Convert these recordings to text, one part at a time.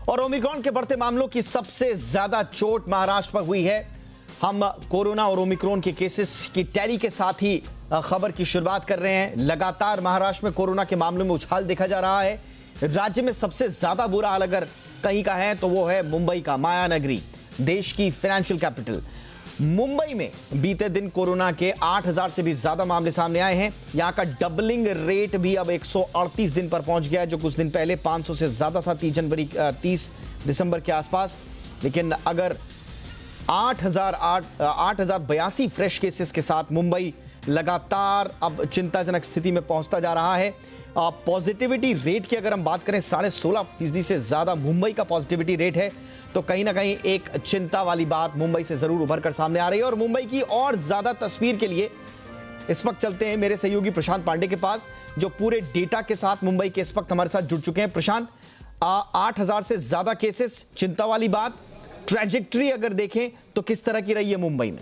और ओमिक्रॉन के बढ़ते मामलों की सबसे ज्यादा चोट महाराष्ट्र पर हुई है। हम कोरोना और ओमिक्रॉन के केसेस की टैली के साथ ही खबर की शुरुआत कर रहे हैं। लगातार महाराष्ट्र में कोरोना के मामलों में उछाल देखा जा रहा है। राज्य में सबसे ज्यादा बुरा हाल अगर कहीं का है तो वो है मुंबई का, माया नगरी, देश की फाइनेंशियल कैपिटल। मुंबई में बीते दिन कोरोना के 8000 से भी ज्यादा मामले सामने आए हैं। यहां का डबलिंग रेट भी अब 138 दिन पर पहुंच गया है, जो कुछ दिन पहले 500 से ज्यादा था 30 दिसंबर के आसपास। लेकिन अगर 8082 फ्रेश केसेस के साथ मुंबई लगातार अब चिंताजनक स्थिति में पहुंचता जा रहा है। पॉजिटिविटी रेट की अगर हम बात करें, 16.5% से ज्यादा मुंबई का पॉजिटिविटी रेट है। तो कहीं ना कहीं एक चिंता वाली बात मुंबई से जरूर उभर कर सामने आ रही है। और मुंबई की और ज्यादा तस्वीर के लिए इस वक्त चलते हैं मेरे सहयोगी प्रशांत पांडे के पास, जो पूरे डेटा के साथ मुंबई के इस वक्त हमारे साथ जुड़ चुके हैं। प्रशांत, 8000 से ज्यादा केसेस, चिंता वाली बात, ट्रैजेक्टरी अगर देखें तो किस तरह की रही है मुंबई में?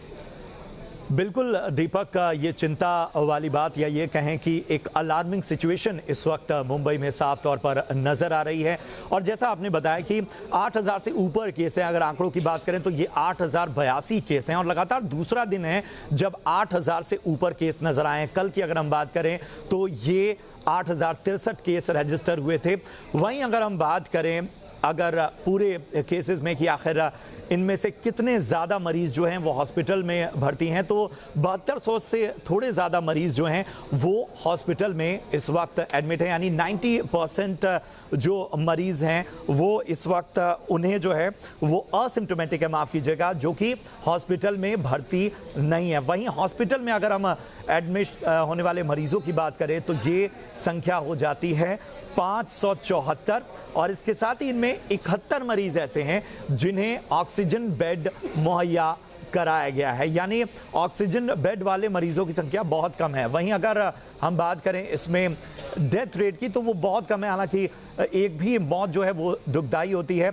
बिल्कुल दीपक, ये चिंता वाली बात या ये कहें कि एक अलार्मिंग सिचुएशन इस वक्त मुंबई में साफ तौर पर नजर आ रही है। और जैसा आपने बताया कि 8000 से ऊपर केस हैं। अगर आंकड़ों की बात करें तो ये 8082 केस हैं और लगातार दूसरा दिन है जब 8000 से ऊपर केस नजर आए हैं। कल की अगर हम बात करें तो ये 8063 केस रजिस्टर हुए थे। वहीं अगर हम बात करें अगर पूरे केसेस में कि आखिर इनमें से कितने ज़्यादा मरीज जो हैं वो हॉस्पिटल में भर्ती हैं, तो 7200 से थोड़े ज़्यादा मरीज जो हैं वो हॉस्पिटल में इस वक्त एडमिट हैं। यानी 90% जो मरीज हैं वो इस वक्त उन्हें जो है वो असिम्टोमेटिक है, माफ़ कीजिएगा, जो कि हॉस्पिटल में भर्ती नहीं है। वहीं हॉस्पिटल में अगर हम एडमिट होने वाले मरीजों की बात करें तो ये संख्या हो जाती है 574। और इसके साथ ही इनमें 71 मरीज ऐसे हैं जिन्हें ऑक्सीजन बेड मुहैया कराया गया है। यानी ऑक्सीजन बेड वाले मरीजों की संख्या बहुत कम है। वहीं अगर हम बात करें इसमें डेथ रेट की तो वो बहुत कम है। हालांकि एक भी मौत जो है वो दुखदाई होती है।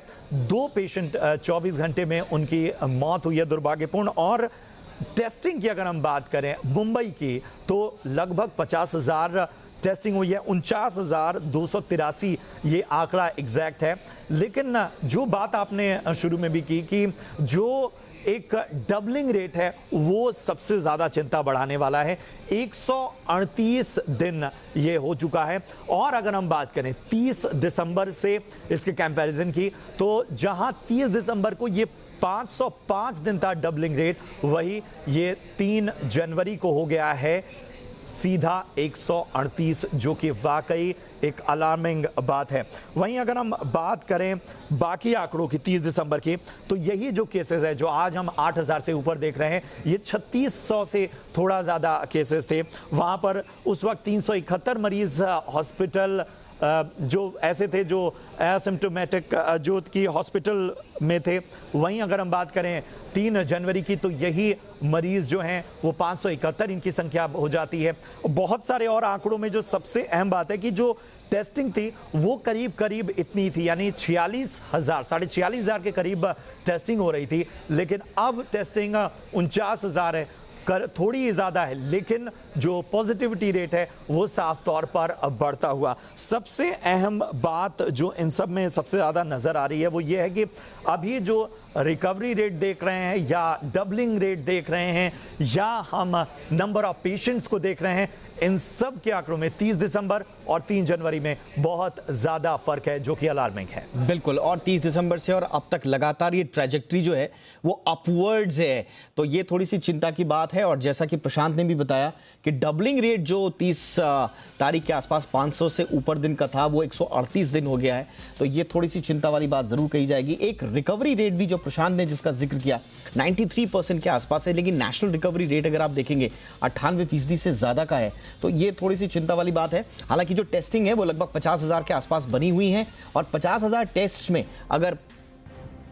2 पेशेंट 24 घंटे में उनकी मौत हुई है, दुर्भाग्यपूर्ण। और टेस्टिंग की अगर हम बात करें मुंबई की तो लगभग 50,000 टेस्टिंग हुई है, 49,283 ये आंकड़ा एग्जैक्ट है। लेकिन जो बात आपने शुरू में भी की कि जो एक डबलिंग रेट है वो सबसे ज्यादा चिंता बढ़ाने वाला है। 138 दिन ये हो चुका है। और अगर हम बात करें 30 दिसंबर से इसके कंपैरिजन की तो जहां 30 दिसंबर को ये 505 दिन था डबलिंग रेट, वही ये 3 जनवरी को हो गया है सीधा 138, जो कि वाकई एक अलार्मिंग बात है। वहीं अगर हम बात करें बाकी आंकड़ों की 30 दिसंबर की तो यही जो केसेस है जो आज हम 8000 से ऊपर देख रहे हैं, ये 3600 से थोड़ा ज़्यादा केसेस थे। वहाँ पर उस वक्त 371 मरीज हॉस्पिटल जो ऐसे थे जो एसिम्टोमेटिक जो कि हॉस्पिटल में थे। वहीं अगर हम बात करें 3 जनवरी की तो यही मरीज जो हैं वो 571 इनकी संख्या हो जाती है। बहुत सारे और आंकड़ों में जो सबसे अहम बात है कि जो टेस्टिंग थी वो करीब करीब इतनी थी, यानी 46,000 46,000 के करीब टेस्टिंग हो रही थी। लेकिन अब टेस्टिंग 49,000 है, थोड़ी ज़्यादा है, लेकिन जो पॉजिटिविटी रेट है वो साफ तौर पर बढ़ता हुआ। सबसे अहम बात जो इन सब में सबसे ज़्यादा नज़र आ रही है वो ये है कि अभी जो रिकवरी रेट देख रहे हैं या डबलिंग रेट देख रहे हैं या हम नंबर ऑफ पेशेंट्स को देख रहे हैं, इन सब के आंकड़ों में 30 दिसंबर और 3 जनवरी में बहुत ज्यादा फर्क है, जो कि अलार्मिंग है। बिल्कुल, और 30 दिसंबर से और अब तक लगातार ये ट्रैजेक्टरी जो है वो अपवर्ड्स है, तो ये थोड़ी सी चिंता की बात है। और जैसा कि प्रशांत ने भी बताया कि डबलिंग रेट जो 30 तारीख के आसपास 500 से ऊपर दिन का था वो 138 दिन हो गया है, तो ये थोड़ी सी चिंता वाली बात जरूर कही जाएगी। एक रिकवरी रेट भी जो प्रशांत ने जिसका जिक्र किया 93% के आसपास है, लेकिन नेशनल रिकवरी रेट अगर आप देखेंगे 98% से ज्यादा का है, तो ये थोड़ी सी चिंता वाली बात है। हालांकि जो टेस्टिंग है वो लगभग 50,000 के आसपास बनी हुई है और 50,000 टेस्ट में अगर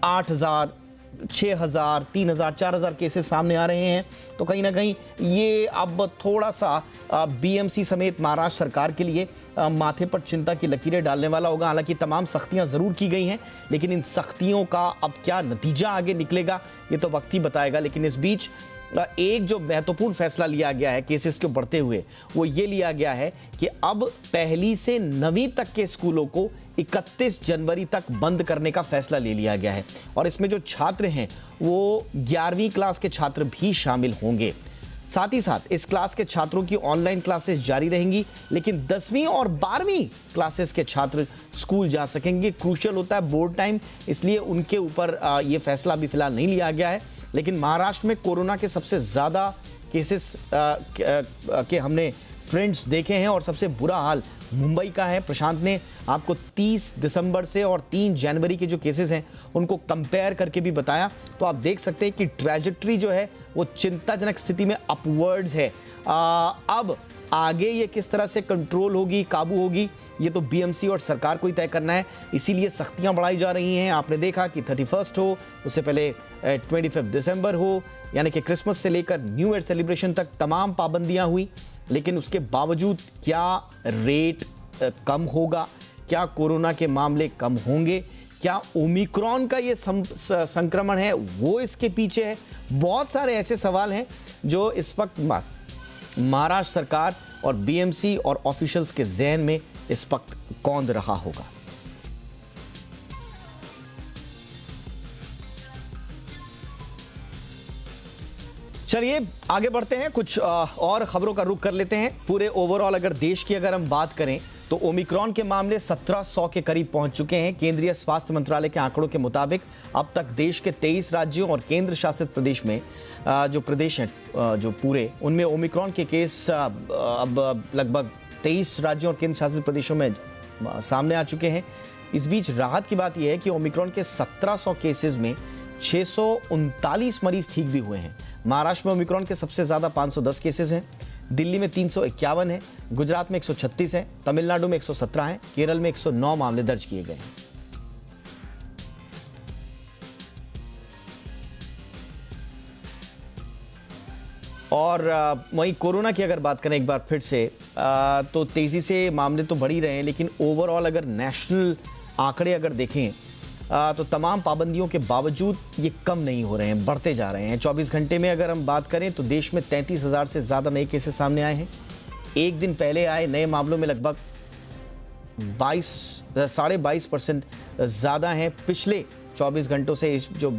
8,000, 6,000, 3,000, 4,000 केसेस सामने आ रहे हैं तो कहीं ना कहीं ये अब थोड़ा सा बीएमसी समेत महाराष्ट्र सरकार के लिए माथे पर चिंता की लकीरें डालने वाला होगा। हालांकि तमाम सख्तियां जरूर की गई हैं, लेकिन इन सख्तियों का अब क्या नतीजा आगे निकलेगा ये तो वक्त ही बताएगा। लेकिन इस बीच एक जो महत्वपूर्ण फैसला लिया गया है केसेस को बढ़ते हुए, वो ये लिया गया है कि अब पहली से 9वीं तक के स्कूलों को 31 जनवरी तक बंद करने का फैसला ले लिया गया है। और इसमें जो छात्र हैं वो 11वीं क्लास के छात्र भी शामिल होंगे। साथ ही साथ इस क्लास के छात्रों की ऑनलाइन क्लासेस जारी रहेंगी, लेकिन 10वीं और 12वीं क्लासेस के छात्र स्कूल जा सकेंगे। क्रूशियल होता है बोर्ड टाइम, इसलिए उनके ऊपर ये फैसला अभी फिलहाल नहीं लिया गया है। लेकिन महाराष्ट्र में कोरोना के सबसे ज़्यादा केसेस के हमने ट्रेंड्स देखे हैं और सबसे बुरा हाल मुंबई का है। प्रशांत ने आपको 30 दिसंबर से और 3 जनवरी के जो केसेस हैं उनको कंपेयर करके भी बताया, तो आप देख सकते हैं कि ट्रैजेक्टरी जो है वो चिंताजनक स्थिति में अपवर्ड्स है। अब आगे ये किस तरह से कंट्रोल होगी, काबू होगी, ये तो बीएमसी और सरकार को ही तय करना है। इसीलिए सख्तियां बढ़ाई जा रही हैं। आपने देखा कि 31 हो, उससे पहले 25 दिसंबर हो, यानी कि क्रिसमस से लेकर न्यू ईयर सेलिब्रेशन तक तमाम पाबंदियां हुई। लेकिन उसके बावजूद क्या रेट कम होगा, क्या कोरोना के मामले कम होंगे, क्या ओमिक्रॉन का ये संक्रमण है वो इसके पीछे है? बहुत सारे ऐसे सवाल हैं जो इस वक्त महाराष्ट्र सरकार और बीएमसी और ऑफिशियल्स के ज़हन में इस वक्त कौंध रहा होगा। चलिए आगे बढ़ते हैं, कुछ और खबरों का रुख कर लेते हैं। पूरे ओवरऑल अगर देश की अगर हम बात करें तो ओमिक्रॉन के मामले 1700 के करीब पहुंच चुके हैं। केंद्रीय स्वास्थ्य मंत्रालय के आंकड़ों के मुताबिक अब तक देश के 23 राज्यों और केंद्र शासित प्रदेश में जो प्रदेश हैं जो पूरे, उनमें ओमिक्रॉन के केस अब लगभग 23 राज्यों और केंद्र शासित प्रदेशों में सामने आ चुके हैं। इस बीच राहत की बात यह है कि ओमिक्रॉन के 1700 केसेस में 639 मरीज ठीक भी हुए हैं। महाराष्ट्र में ओमिक्रॉन के सबसे ज्यादा 510 केसेस हैं, दिल्ली में 351 है, गुजरात में 136 है, तमिलनाडु में 117 है, केरल में 109 मामले दर्ज किए गए हैं। और वहीं कोरोना की अगर बात करें एक बार फिर से तो तेजी से मामले तो बढ़ ही रहे हैं, लेकिन ओवरऑल अगर नेशनल आंकड़े अगर देखें तो तमाम पाबंदियों के बावजूद ये कम नहीं हो रहे हैं, बढ़ते जा रहे हैं। 24 घंटे में अगर हम बात करें तो देश में 33,000 से ज़्यादा नए केसेस सामने आए हैं। एक दिन पहले आए नए मामलों में लगभग 22.5% ज़्यादा हैं पिछले 24 घंटों से। इस जो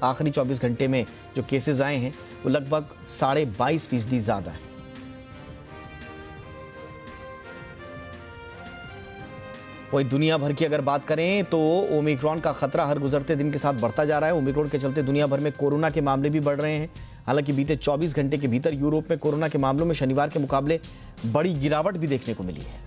आखिरी 24 घंटे में जो केसेस आए हैं वो लगभग 22.5% ज़्यादा है। वही दुनिया भर की अगर बात करें तो ओमिक्रॉन का खतरा हर गुजरते दिन के साथ बढ़ता जा रहा है। ओमिक्रॉन के चलते दुनिया भर में कोरोना के मामले भी बढ़ रहे हैं। हालांकि बीते 24 घंटे के भीतर यूरोप में कोरोना के मामलों में शनिवार के मुकाबले बड़ी गिरावट भी देखने को मिली है।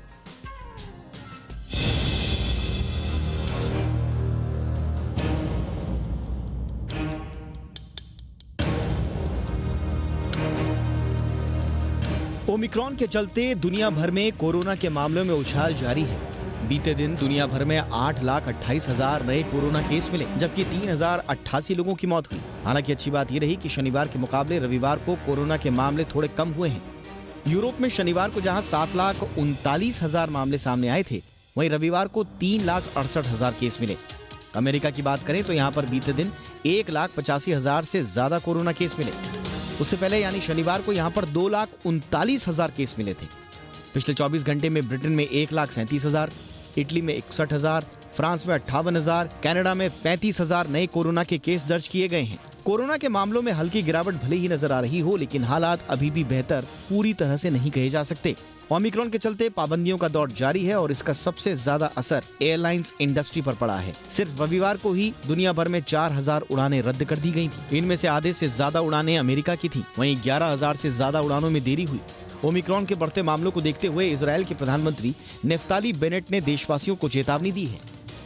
ओमिक्रॉन के चलते दुनिया भर में कोरोना के मामलों में उछाल जारी है। बीते दिन दुनिया भर में 8,28,000 नए कोरोना केस मिले, जबकि 3,088 लोगों की मौत हुई। हालांकि अच्छी बात यह रही कि शनिवार के मुकाबले रविवार को कोरोना के मामले थोड़े कम हुए हैं। यूरोप में शनिवार को जहां 7,39,000 मामले सामने आए थे, वहीं रविवार को 3,68,000 केस मिले। अमेरिका की बात करें तो यहाँ पर बीते दिन 1,85,000 से ज्यादा कोरोना केस मिले। उससे पहले यानी शनिवार को यहाँ पर 2,39,000 केस मिले थे। पिछले 24 घंटे में ब्रिटेन में 1,37,000, इटली में 61,000, फ्रांस में 58,000, कनाडा में 35,000 नए कोरोना के केस दर्ज किए गए हैं। कोरोना के मामलों में हल्की गिरावट भले ही नजर आ रही हो, लेकिन हालात अभी भी बेहतर पूरी तरह से नहीं कहे जा सकते। ओमिक्रॉन के चलते पाबंदियों का दौर जारी है और इसका सबसे ज्यादा असर एयरलाइंस इंडस्ट्री पर पड़ा है। सिर्फ रविवार को ही दुनिया भर में 4,000 उड़ानें रद्द कर दी गई थी। इनमें से आधे से ज्यादा उड़ानें अमेरिका की थी। वहीं 11,000 से ज्यादा उड़ानों में देरी हुई। ओमिक्रॉन के बढ़ते मामलों को देखते हुए इजराइल के प्रधानमंत्री नेफ्ताली बेनेट ने देशवासियों को चेतावनी दी है।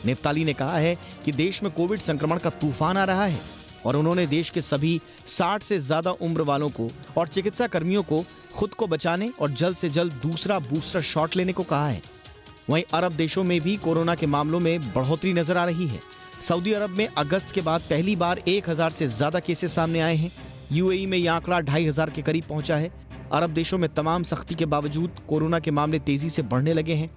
नेफ्ताली ने कहा है कि देश में कोविड संक्रमण का तूफान आ रहा है और उन्होंने देश के सभी 60 से ज्यादा उम्र वालों को और चिकित्सा कर्मियों को खुद को बचाने और जल्द से जल्द दूसरा बूस्टर शॉट लेने को कहा है। वहीं अरब देशों में भी कोरोना के मामलों में बढ़ोतरी नजर आ रही है। सऊदी अरब में अगस्त के बाद पहली बार 1,000 से ज्यादा केसेस सामने आए हैं। यूएई में यह आंकड़ा 2,500 के करीब पहुंचा है। अरब देशों में तमाम सख्ती के बावजूद कोरोना के मामले तेजी से बढ़ने लगे हैं।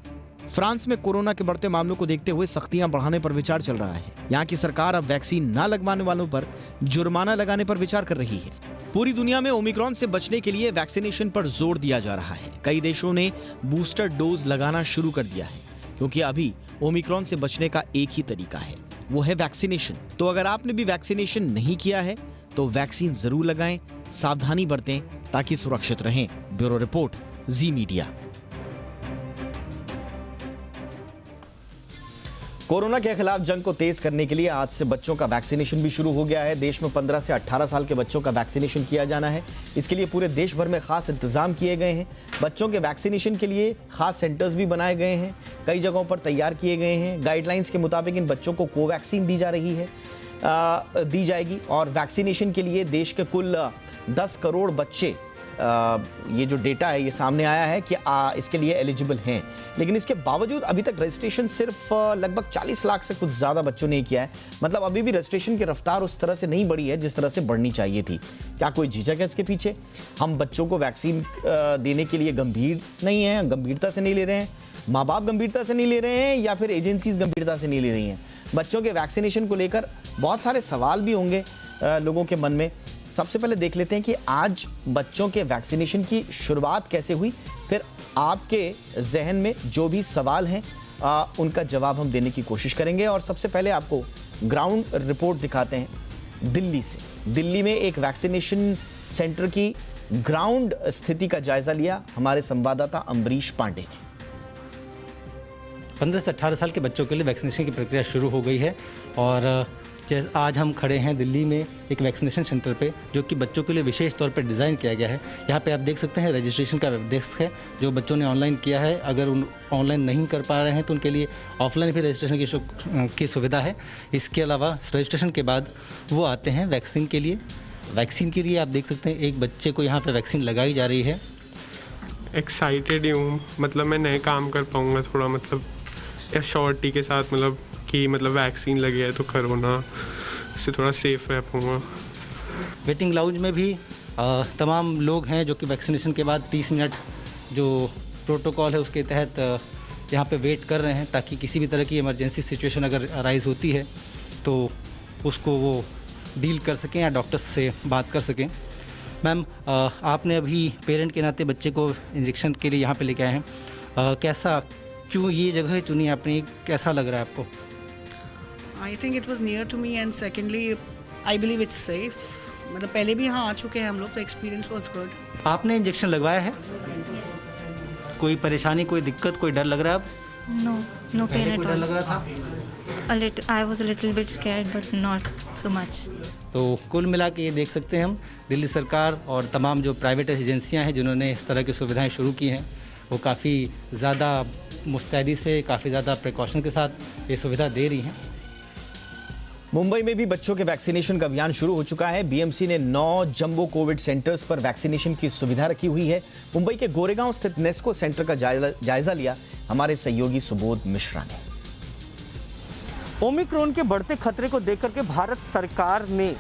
फ्रांस में कोरोना के बढ़ते मामलों को देखते हुए सख्तियां बढ़ाने पर विचार चल रहा है। यहाँ की सरकार अब वैक्सीन न लगवाने वालों पर जुर्माना लगाने पर विचार कर रही है। पूरी दुनिया में ओमिक्रॉन से बचने के लिए वैक्सीनेशन पर जोर दिया जा रहा है। कई देशों ने बूस्टर डोज लगाना शुरू कर दिया है, क्योंकि अभी ओमिक्रॉन से बचने का एक ही तरीका है, वो है वैक्सीनेशन। तो अगर आपने भी वैक्सीनेशन नहीं किया है तो वैक्सीन जरूर लगाएं, सावधानी बरतें ताकि सुरक्षित रहें। ब्यूरो रिपोर्ट, जी मीडिया। कोरोना के खिलाफ जंग को तेज करने के लिए आज से बच्चों का वैक्सीनेशन भी शुरू हो गया है। देश में 15 से 18 साल के बच्चों का वैक्सीनेशन किया जाना है। इसके लिए पूरे देश भर में खास इंतजाम किए गए हैं। बच्चों के वैक्सीनेशन के लिए खास सेंटर्स भी बनाए गए हैं, कई जगहों पर तैयार किए गए हैं। गाइडलाइंस के मुताबिक इन बच्चों को कोवैक्सीन दी जाएगी और वैक्सीनेशन के लिए देश के कुल 10 करोड़ बच्चे, ये जो डेटा है ये सामने आया है कि इसके लिए एलिजिबल हैं। लेकिन इसके बावजूद अभी तक रजिस्ट्रेशन सिर्फ लगभग 40 लाख से कुछ ज़्यादा बच्चों ने किया है। मतलब अभी भी रजिस्ट्रेशन की रफ्तार उस तरह से नहीं बढ़ी है जिस तरह से बढ़नी चाहिए थी। क्या कोई झिझक है इसके पीछे? हम बच्चों को वैक्सीन देने के लिए गंभीर नहीं हैं, गंभीरता से नहीं ले रहे हैं, माँ बाप गंभीरता से नहीं ले रहे हैं, या फिर एजेंसीज गंभीरता से नहीं ले रही हैं? बच्चों के वैक्सीनेशन को लेकर बहुत सारे सवाल भी होंगे लोगों के मन में। सबसे पहले देख लेते हैं कि आज बच्चों के वैक्सीनेशन की शुरुआत कैसे हुई, फिर आपके जहन में जो भी सवाल हैं उनका जवाब हम देने की कोशिश करेंगे। और सबसे पहले आपको ग्राउंड रिपोर्ट दिखाते हैं दिल्ली से। दिल्ली में एक वैक्सीनेशन सेंटर की ग्राउंड स्थिति का जायजा लिया हमारे संवाददाता अम्बरीश पांडे ने। 15 से 18 साल के बच्चों के लिए वैक्सीनेशन की प्रक्रिया शुरू हो गई है और आज हम खड़े हैं दिल्ली में एक वैक्सीनेशन सेंटर पे, जो कि बच्चों के लिए विशेष तौर पे डिज़ाइन किया गया है। यहाँ पे आप देख सकते हैं रजिस्ट्रेशन का वेब डेस्क है जो बच्चों ने ऑनलाइन किया है। अगर उन ऑनलाइन नहीं कर पा रहे हैं तो उनके लिए ऑफलाइन भी रजिस्ट्रेशन की सुविधा है। इसके अलावा रजिस्ट्रेशन के बाद वो आते हैं वैक्सीन के लिए। वैक्सीन के लिए आप देख सकते हैं एक बच्चे को यहाँ पर वैक्सीन लगाई जा रही है। एक्साइटेड ही हूँ, मतलब मैं नए काम कर पाऊँगा थोड़ा, मतलब श्योरिटी के साथ, मतलब कि वैक्सीन लगी है तो कोरोना से थोड़ा सेफ रह पाऊँगा। वेटिंग लाउंज में भी तमाम लोग हैं जो कि वैक्सीनेशन के बाद 30 मिनट जो प्रोटोकॉल है उसके तहत यहाँ पे वेट कर रहे हैं, ताकि किसी भी तरह की इमरजेंसी सिचुएशन अगर अराइज़ होती है तो उसको वो डील कर सकें या डॉक्टर्स से बात कर सकें। मैम, आपने अभी पेरेंट के नाते बच्चे को इंजेक्शन के लिए यहाँ पे लेके आए हैं, क्यों ये जगह चुनी आपने, कैसा लग रहा है आपको? I think it was near to me and secondly I believe it's safe. मतलब पहले भी यहाँ आ चुके हैं हम लोग, तो एक्सपीरियंस वॉज गुड। आपने इंजेक्शन लगवाया है? कोई परेशानी, कोई दिक्कत, कोई डर लग रहा है अब? No pain at कोई डर all. लग रहा था? I was a little bit scared, but not so much. तो कुल मिला के ये देख सकते हैं हम, दिल्ली सरकार और तमाम जो प्राइवेट एजेंसियां हैं जिन्होंने इस तरह की सुविधाएं शुरू की हैं, वो काफ़ी ज़्यादा मुस्तैदी से, काफ़ी ज़्यादा प्रिकॉशन के साथ ये सुविधा दे रही हैं। मुंबई में भी बच्चों के वैक्सीनेशन का अभियान शुरू हो चुका है। बीएमसी ने 9 जंबो कोविड सेंटर्स पर वैक्सीनेशन की सुविधा रखी हुई है। मुंबई के गोरेगांव स्थित नेस्को सेंटर का जायजा लिया हमारे सहयोगी सुबोध मिश्रा ने। ओमिक्रॉन के बढ़ते खतरे को देख करके भारत सरकार ने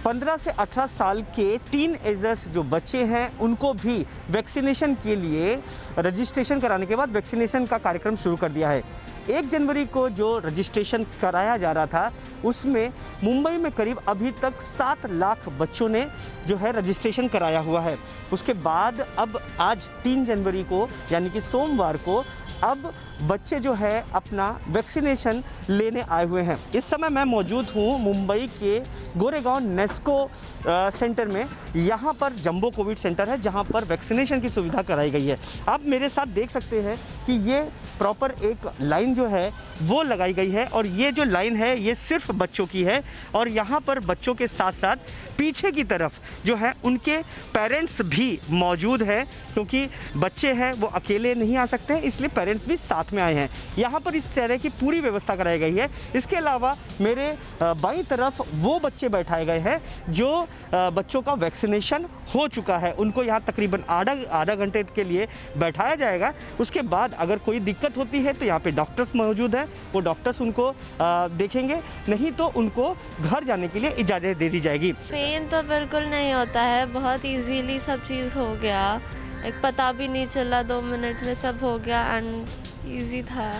15 से 18 साल के टीन एजर्स जो बच्चे हैं उनको भी वैक्सीनेशन के लिए रजिस्ट्रेशन कराने के बाद वैक्सीनेशन का कार्यक्रम शुरू कर दिया है। 1 जनवरी को जो रजिस्ट्रेशन कराया जा रहा था उसमें मुंबई में करीब अभी तक 7 लाख बच्चों ने जो है रजिस्ट्रेशन कराया हुआ है। उसके बाद अब आज 3 जनवरी को यानी कि सोमवार को अब बच्चे जो है अपना वैक्सीनेशन लेने आए हुए हैं। इस समय मैं मौजूद हूँ मुंबई के गोरेगांव नेस्को सेंटर में। यहाँ पर जंबो कोविड सेंटर है जहाँ पर वैक्सीनेशन की सुविधा कराई गई है। आप मेरे साथ देख सकते हैं कि ये प्रॉपर एक लाइन जो है वो लगाई गई है और ये जो लाइन है ये सिर्फ बच्चों की है और यहाँ पर बच्चों के साथ साथ पीछे की तरफ जो है उनके पेरेंट्स भी मौजूद हैं, क्योंकि बच्चे हैं वो अकेले नहीं आ सकते हैं, इसलिए पेरेंट्स भी साथ में आए हैं। यहाँ पर इस तरह की पूरी व्यवस्था कराई गई है। इसके अलावा मेरे बाईं तरफ वो बच्चे बैठाए गए हैं जो बच्चों का वैक्सीनेशन हो चुका है। उनको यहाँ तकरीबन आधा घंटे के लिए बैठाया जाएगा। उसके बाद अगर कोई दिक्कत होती है तो यहाँ पे डॉक्टर्स मौजूद हैं, वो डॉक्टर्स उनको देखेंगे, नहीं तो उनको घर जाने के लिए इजाज़त दे दी जाएगी। पेन तो बिल्कुल नहीं होता है, बहुत इजीली सब चीज़ हो गया, एक पता भी नहीं चला, 2 मिनट में सब हो गया एंड इजी था।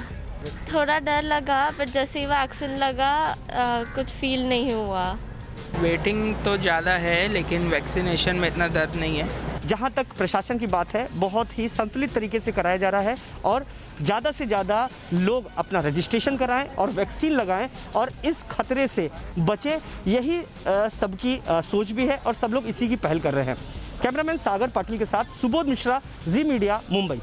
थोड़ा डर लगा पर जैसे ही वैक्सीन लगा कुछ फील नहीं हुआ। वेटिंग तो ज़्यादा है लेकिन वैक्सीनेशन में इतना दर्द नहीं है। जहाँ तक प्रशासन की बात है, बहुत ही संतुलित तरीके से कराया जा रहा है और ज़्यादा से ज़्यादा लोग अपना रजिस्ट्रेशन कराएं और वैक्सीन लगाएं और इस खतरे से बचें, यही सबकी सोच भी है और सब लोग इसी की पहल कर रहे हैं। कैमरामैन सागर पाटिल के साथ सुबोध मिश्रा, जी मीडिया, मुंबई।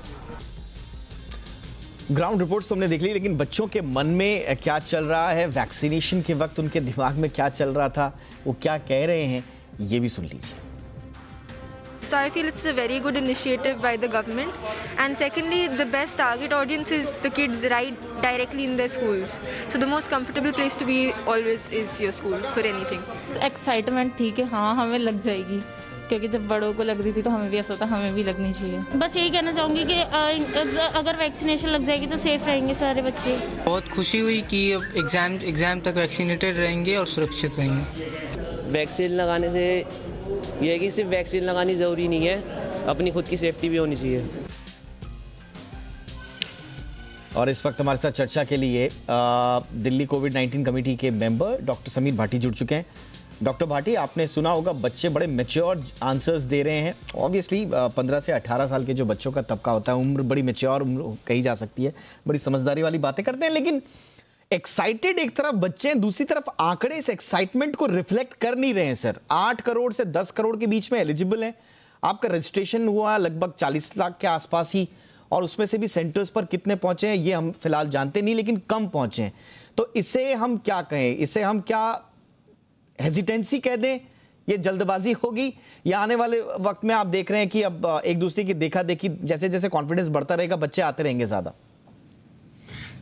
ग्राउंड रिपोर्ट्स तो हमने देख ली, लेकिन बच्चों के मन में क्या चल रहा है, वैक्सीनेशन के वक्त उनके दिमाग में क्या चल रहा था, वो क्या कह रहे हैं, ये भी सुन लीजिए। So I feel it's a very good initiative by the government, and secondly the best target audience is the kids right directly in their schools, so the most comfortable place to be always is your school for anything. Excitement ठीक है, हाँ हमें लग जाएगी, क्योंकि जब बड़ों को लग रही थी तो हमें भी ऐसा होता, हमें भी लगनी चाहिए। बस यही कहना चाहूँगी कि अगर वैक्सीनेशन लग जाएगी तो सेफ रहेंगे सारे बच्चे। बहुत खुशी हुई कि अब एग्ज़ाम तक वैक्सीनेटेड रहेंगे और सुरक्षित रहेंगे। वैक्सीन लगाने से ये है कि सिर्फ वैक्सीन लगानी ज़रूरी नहीं है, अपनी खुद की सेफ्टी भी होनी चाहिए। और इस वक्त हमारे साथ चर्चा के लिए दिल्ली कोविड-19 कमेटी के मेंबर डॉक्टर समीर भाटी जुड़ चुके हैं। डॉक्टर भाटी, आपने सुना होगा बच्चे बड़े मैच्योर आंसर्स दे रहे हैं। ऑब्वियसली 15 से 18 साल के जो बच्चों का तबका होता है, उम्र बड़ी मैच्योर उम्र कही जा सकती है, बड़ी समझदारी वाली बातें करते हैं, लेकिन एक्साइटेड एक तरफ बच्चे हैं, दूसरी तरफ आंकड़े इस एक्साइटमेंट को रिफ्लेक्ट कर नहीं रहे हैं सर। 8 करोड़ से 10 करोड़ के बीच में एलिजिबल है। आपका रजिस्ट्रेशन हुआ लगभग 40 लाख के आसपास ही, और उसमें से भी सेंटर्स पर कितने पहुंचे हैं ये हम फिलहाल जानते नहीं, लेकिन कम पहुंचे हैं। तो इसे हम क्या कहें, इसे हम क्या हेजिटेंसी कह दें, ये जल्दबाजी होगी, या आने वाले वक्त में आप देख रहे हैं कि अब एक दूसरे की देखा देखी जैसे जैसे कॉन्फिडेंस बढ़ता रहेगा, बच्चे आते रहेंगे ज्यादा?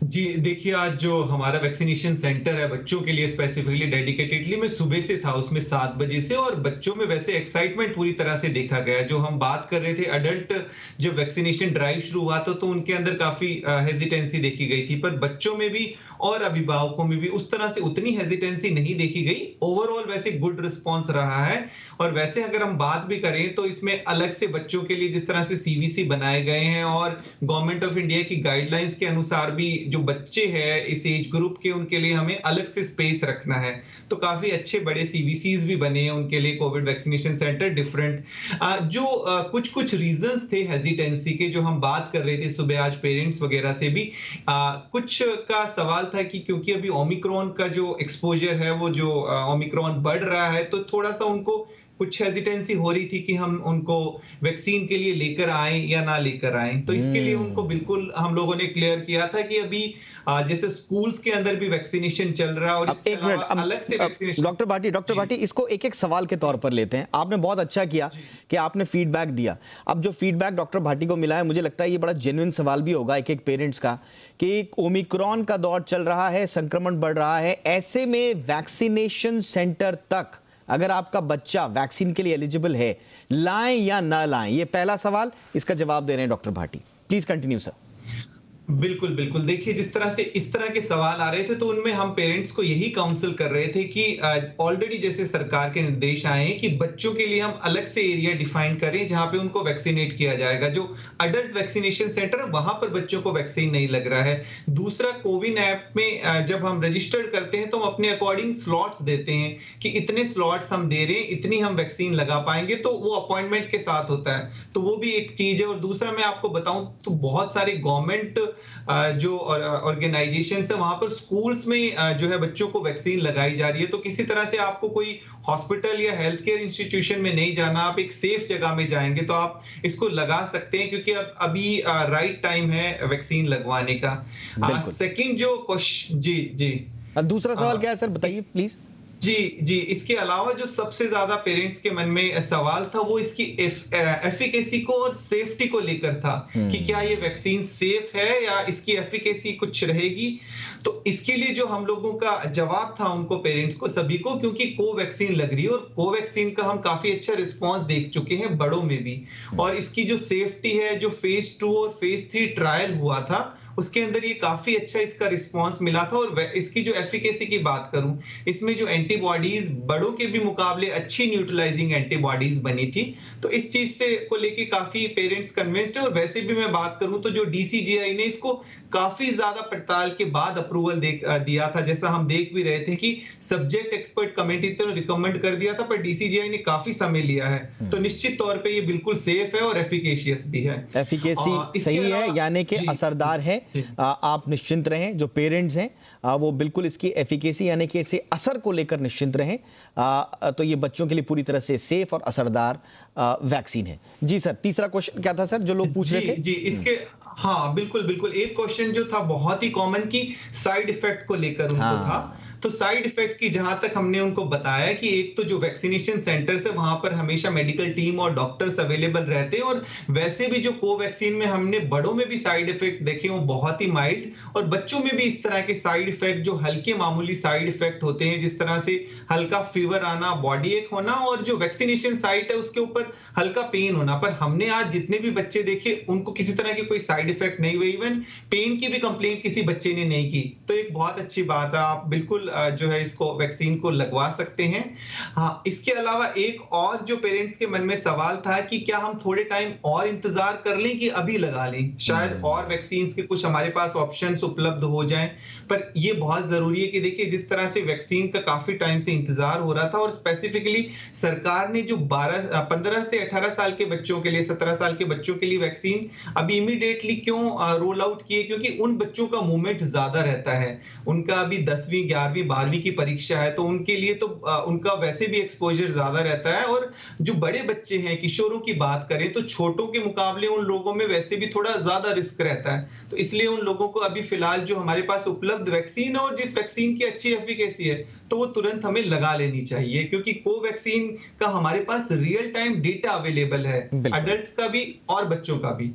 जी देखिए, आज जो हमारा वैक्सीनेशन सेंटर है बच्चों के लिए स्पेसिफिकली डेडिकेटेडली, मैं सुबह से था उसमें 7 बजे से, और बच्चों में वैसे एक्साइटमेंट पूरी तरह से देखा गया। जो हम बात कर रहे थे अडल्ट, जब वैक्सीनेशन ड्राइव शुरू हुआ था तो उनके अंदर काफी हेजिटेंसी देखी गई थी, पर बच्चों में भी और अभिभावकों में भी उस तरह से उतनी हेजिटेंसी नहीं देखी गई। ओवरऑल वैसे गुड रिस्पॉन्स रहा है। और वैसे अगर हम बात भी करें तो इसमें अलग से बच्चों के लिए जिस तरह से सीवीसी बनाए गए हैं और गवर्नमेंट ऑफ इंडिया की गाइडलाइंस के अनुसार भी जो बच्चे हैं इस एज ग्रुप के, उनके लिए हमें अलग से स्पेस रखना है। तो काफी अच्छे बड़े सीवीसीज भी बने हैं उनके लिए, कोविड वैक्सीनेशन सेंटर डिफरेंट। जो कुछ रीजंस थे हेजिटेंसी के, जो हम बात कर रहे थे सुबह आज पेरेंट्स वगैरह से भी, कुछ का सवाल था कि क्योंकि अभी ओमिक्रॉन का जो एक्सपोजर है, वो जो ओमिक्रॉन बढ़ रहा है, तो थोड़ा सा उनको कुछ हेजिटेंसी हो रही थी कि हम उनको वैक्सीन के लिए लेकर आए या ना लेकर आए। तो इसके लिए उनको बिल्कुल हम लोगों ने क्लियर किया था कि अभी जैसे स्कूल्स के अंदर भी वैक्सीनेशन चल रहा है और इसके अलावा अलग से वैक्सीनेशन। डॉक्टर भाटी इसको एक एक सवाल के तौर पर लेते हैं। आपने बहुत अच्छा किया कि आपने फीडबैक दिया। अब जो फीडबैक डॉक्टर भाटी को मिला है, मुझे लगता है ये बड़ा जेन्युइन सवाल भी होगा एक एक पेरेंट्स का, कि ओमिक्रॉन का दौर चल रहा है, संक्रमण बढ़ रहा है, ऐसे में वैक्सीनेशन सेंटर तक अगर आपका बच्चा वैक्सीन के लिए एलिजिबल है, लाएं या ना लाएं, ये पहला सवाल, इसका जवाब दे रहे हैं doctor Bhati. Please continue sir. बिल्कुल बिल्कुल, देखिए जिस तरह से इस तरह के सवाल आ रहे थे तो उनमें हम पेरेंट्स को यही काउंसिल कर रहे थे कि ऑलरेडी जैसे सरकार के निर्देश आए हैं कि बच्चों के लिए हम अलग से एरिया डिफाइन करें जहां पे उनको वैक्सीनेट किया जाएगा। जो अडल्ट वैक्सीनेशन सेंटर है वहां पर बच्चों को वैक्सीन नहीं लग रहा है। दूसरा, कोविन ऐप में जब हम रजिस्टर्ड करते हैं तो हम अपने अकॉर्डिंग स्लॉट्स देते हैं कि इतने स्लॉट्स हम दे रहे हैं, इतनी हम वैक्सीन लगा पाएंगे, तो वो अपॉइंटमेंट के साथ होता है। तो वो भी एक चीज है। और दूसरा मैं आपको बताऊं तो बहुत सारे गवर्नमेंट जो ऑर्गेनाइजेशन है वहां पर स्कूल्स में जो है बच्चों को वैक्सीन लगाई जा रही है। तो किसी तरह से आपको कोई हॉस्पिटल या हेल्थ केयर इंस्टीट्यूशन में नहीं जाना, आप एक सेफ जगह में जाएंगे तो आप इसको लगा सकते हैं, क्योंकि अब अभी राइट टाइम है वैक्सीन लगवाने का। सेकंड जो क्वेश्चन, जी दूसरा सवाल क्या है सर, बताइए प्लीज। जी, इसके अलावा जो सबसे ज्यादा पेरेंट्स के मन में सवाल था वो इसकी एफिकेसी को और सेफ्टी को लेकर था कि क्या ये वैक्सीन सेफ है या इसकी एफिकेसी कुछ रहेगी। तो इसके लिए जो हम लोगों का जवाब था उनको, पेरेंट्स को, सभी को, क्योंकि कोवैक्सीन लग रही है और कोवैक्सीन का हम काफी अच्छा रिस्पांस देख चुके हैं बड़ों में भी, और इसकी जो सेफ्टी है, जो फेज 2 और फेज 3 ट्रायल हुआ था उसके अंदर ये काफी अच्छा इसका रिस्पांस मिला था। और इसकी जो एफिकेसी की बात करूं, इसमें जो एंटीबॉडीज बड़ों के भी मुकाबले अच्छी न्यूट्रलाइजिंग एंटीबॉडीज बनी थी। तो इस चीज से को लेके काफी पेरेंट्स कन्विंस्ड है। और वैसे भी मैं बात करूं तो जो डीसीजीआई ने इसको काफी ज्यादा पड़ताल के बाद अप्रूवल दिया था, जैसा हम देख भी रहे थे कि सब्जेक्ट एक्सपर्ट कमेटी ने रिकमेंड कर दिया था, पर डीसीजीआई ने काफी समय लिया है। तो निश्चित तौर पे ये बिल्कुल सेफ है और एफिकेशियस भी है। एफिकेसी सही है, यानी कि असरदार है। आप निश्चिंत रहें, जो पेरेंट्स हैं वो बिल्कुल इसकी एफिकेसी यानी कि इसे असर को लेकर निश्चिंत रहें। तो ये बच्चों के लिए पूरी तरह से सेफ और असरदार वैक्सीन है। जी सर, तीसरा क्वेश्चन क्या था सर जो लोग पूछ रहे थे? जी इसके हाँ बिल्कुल एक क्वेश्चन जो था बहुत ही कॉमन की साइड इफेक्ट को लेकर उनको था। तो साइड इफेक्ट की जहां तक हमने उनको बताया कि एक तो जो वैक्सीनेशन सेंटर्स है वहां पर हमेशा मेडिकल टीम और डॉक्टर्स अवेलेबल रहते हैं, और वैसे भी जो कोवैक्सीन में हमने बड़ों में भी साइड इफेक्ट देखे वो बहुत ही माइल्ड, और बच्चों में भी इस तरह के साइड इफेक्ट जो हल्के मामूली साइड इफेक्ट होते हैं, जिस तरह से हल्का फीवर आना, बॉडी एक होना, और जो वैक्सीनेशन साइट है उसके ऊपर हल्का पेन होना। पर हमने आज जितने भी बच्चे देखे उनको किसी तरह की कोई साइड इफेक्ट नहीं हुई, इवन पेन की भी कंप्लेंट किसी बच्चे ने नहीं की। तो एक बहुत अच्छी बात है, आप बिल्कुल जो है इसको वैक्सीन को लगवा सकते हैं। हाँ, इसके अलावा एक और जो पेरेंट्स के मन में सवाल था कि क्या हम थोड़े टाइम और इंतजार कर लें कि अभी लगा लें, शायद और वैक्सीन के कुछ हमारे पास ऑप्शंस उपलब्ध हो जाएं। पर ये बहुत जरूरी है कि देखिए जिस तरह से वैक्सीन का काफी टाइम से इंतजार हो रहा था, और स्पेसिफिकली सरकार ने जो 15 से 18 साल के बच्चों के लिए, 17 साल के बच्चों के लिए वैक्सीन अभी इमीडिएटली क्यों रोल आउट किए, क्योंकि उन बच्चों का मूवमेंट ज्यादा रहता है, उनका अभी 10वीं 11वीं 12वीं की परीक्षा है, तो उनके लिए तो उनका वैसे भी एक्सपोजर ज्यादा रहता है। और जो बड़े बच्चे हैं, किशोरों की बात करें तो छोटों के मुकाबले उन लोगों में वैसे भी थोड़ा ज्यादा रिस्क रहता है। तो इसलिए उन लोगों को अभी फिलहाल जो हमारे पास उपलब्ध वैक्सीन है और जिस वैक्सीन की अच्छी एफिकेसी है तो वो तुरंत हमें लगा लेनी चाहिए, क्योंकि कोवैक्सीन का हमारे पास रियल टाइम डेटा अवेलेबल है, अडल्ट्स का भी और बच्चों का भी।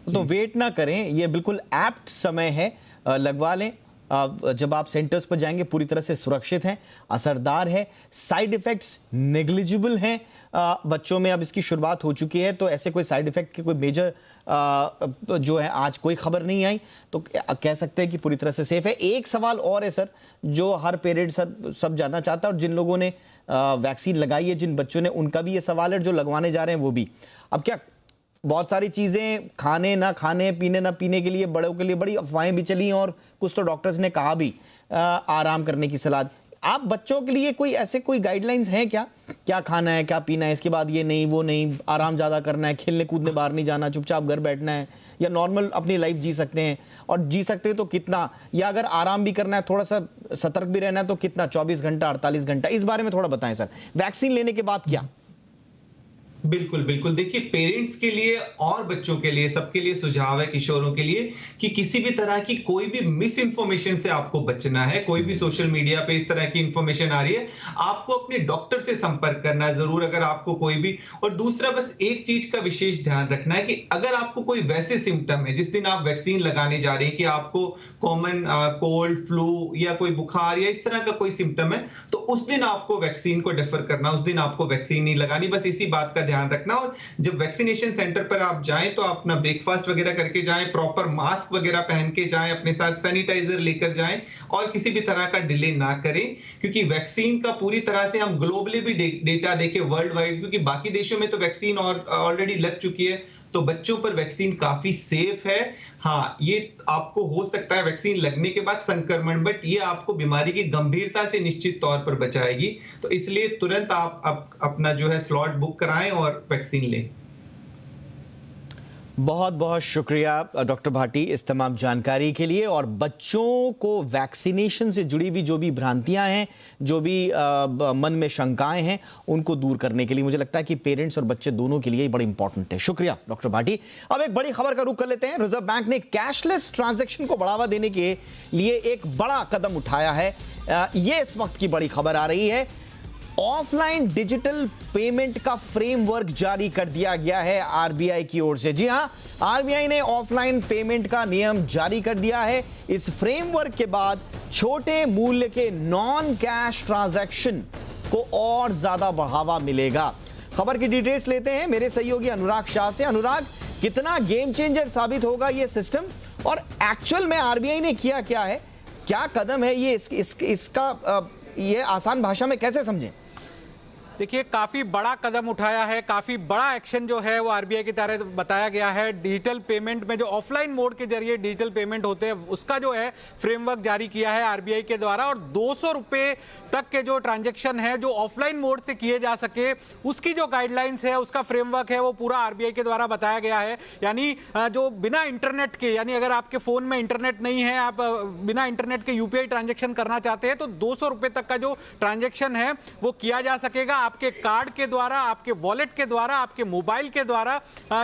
तो वेट ना करें, ये बिल्कुल एप्ट समय है, लगवा लें। जब आप सेंटर्स पर जाएंगे पूरी तरह से सुरक्षित हैं, असरदार है, साइड इफेक्ट्स नेग्लिजिबल हैं। बच्चों में अब इसकी शुरुआत हो चुकी है, तो ऐसे कोई साइड इफेक्ट के कोई मेजर जो है आज कोई खबर नहीं आई, तो कह सकते हैं कि पूरी तरह से सेफ है। एक सवाल और है सर जो हर पेरेंट सब जानना चाहता है, और जिन लोगों ने वैक्सीन लगाई है, जिन बच्चों ने, उनका भी ये सवाल है, जो लगवाने जा रहे हैं वो भी। अब क्या बहुत सारी चीज़ें खाने ना खाने, पीने ना पीने के लिए बड़ों के लिए बड़ी अफवाहें भी चली, और कुछ तो डॉक्टर्स ने कहा भी आराम करने की सलाह। आप बच्चों के लिए कोई ऐसे कोई गाइडलाइंस हैं क्या खाना है, क्या पीना है, इसके बाद ये नहीं वो नहीं, आराम ज़्यादा करना है, खेलने कूदने बाहर नहीं जाना, चुपचाप घर बैठना है, या नॉर्मल अपनी लाइफ जी सकते हैं, और जी सकते हैं तो कितना, या अगर आराम भी करना है, थोड़ा सा सतर्क भी रहना है तो कितना, 24 घंटा 48 घंटा, इस बारे में थोड़ा बताएं सर, वैक्सीन लेने के बाद क्या? बिल्कुल देखिए, पेरेंट्स के लिए और बच्चों के लिए, सबके लिए सुझाव है, किशोरों के लिए, कि किसी भी तरह की कोई भी मिस इंफॉर्मेशन से आपको बचना है। कोई भी सोशल मीडिया पे इस तरह की इंफॉर्मेशन आ रही है, आपको अपने डॉक्टर से संपर्क करना है जरूर, अगर आपको कोई भी। और दूसरा, बस एक चीज का विशेष ध्यान रखना है कि अगर आपको कोई वैसे सिम्टम है, जिस दिन आप वैक्सीन लगाने जा रहे हैं, कि आपको कॉमन कोल्ड, फ्लू या कोई बुखार या इस तरह का कोई सिम्टम है, तो उस दिन आपको वैक्सीन को डेफर करना, उस दिन आपको वैक्सीन नहीं लगानी, बस इसी बात का ध्यान रखना। और जब वैक्सीनेशन सेंटर पर आप जाएं तो अपना ब्रेकफास्ट वगैरह करके जाएं, प्रॉपर मास्क वगैरह पहन के जाएं, अपने साथ सैनिटाइजर लेकर जाएं, और किसी भी तरह का डिले ना करें, क्योंकि वैक्सीन का पूरी तरह से हम ग्लोबली भी डेटा देखें वर्ल्ड वाइड, क्योंकि बाकी देशों में तो वैक्सीन और ऑलरेडी लग चुकी है, तो बच्चों पर वैक्सीन काफी सेफ है। हाँ, ये आपको हो सकता है वैक्सीन लगने के बाद संक्रमण, बट ये आपको बीमारी की गंभीरता से निश्चित तौर पर बचाएगी। तो इसलिए तुरंत आप अपना जो है स्लॉट बुक कराएं और वैक्सीन लें। बहुत बहुत शुक्रिया डॉक्टर भाटी इस तमाम जानकारी के लिए। और बच्चों को वैक्सीनेशन से जुड़ी हुई जो भी भ्रांतियां हैं, जो भी मन में शंकाएं हैं, उनको दूर करने के लिए मुझे लगता है कि पेरेंट्स और बच्चे दोनों के लिए बड़ी इंपॉर्टेंट है। शुक्रिया डॉक्टर भाटी। अब एक बड़ी खबर का रुख कर लेते हैं। रिजर्व बैंक ने कैशलेस ट्रांजैक्शन को बढ़ावा देने के लिए एक बड़ा कदम उठाया है। ये इस वक्त की बड़ी खबर आ रही है। ऑफलाइन डिजिटल पेमेंट का फ्रेमवर्क जारी कर दिया गया है आरबीआई की ओर से। जी हां, आरबीआई ने ऑफलाइन पेमेंट का नियम जारी कर दिया है। इस फ्रेमवर्क के बाद छोटे मूल्य के नॉन कैश ट्रांजैक्शन को और ज्यादा बढ़ावा मिलेगा। खबर की डिटेल्स लेते हैं मेरे सहयोगी अनुराग शाह से। अनुराग, कितना गेम चेंजर साबित होगा यह सिस्टम, और एक्चुअल में आरबीआई ने किया क्या है, क्या कदम है ये, इसका ये आसान भाषा में कैसे समझें? देखिए, काफ़ी बड़ा कदम उठाया है, काफ़ी बड़ा एक्शन जो है वो आरबीआई की तरह बताया गया है। डिजिटल पेमेंट में जो ऑफलाइन मोड के जरिए डिजिटल पेमेंट होते हैं उसका जो है फ्रेमवर्क जारी किया है आरबीआई के द्वारा, और 200 रुपये तक के जो ट्रांजैक्शन है जो ऑफलाइन मोड से किए जा सके उसकी जो गाइडलाइंस है, उसका फ्रेमवर्क है, वो पूरा आरबीआई के द्वारा बताया गया है। यानी जो बिना इंटरनेट के, यानी अगर आपके फ़ोन में इंटरनेट नहीं है, आप बिना इंटरनेट के यूपीआई ट्रांजेक्शन करना चाहते हैं तो 200 रुपये तक का जो ट्रांजेक्शन है वो किया जा सकेगा आपके कार्ड के द्वारा, आपके वॉलेट के द्वारा, आपके मोबाइल के द्वारा।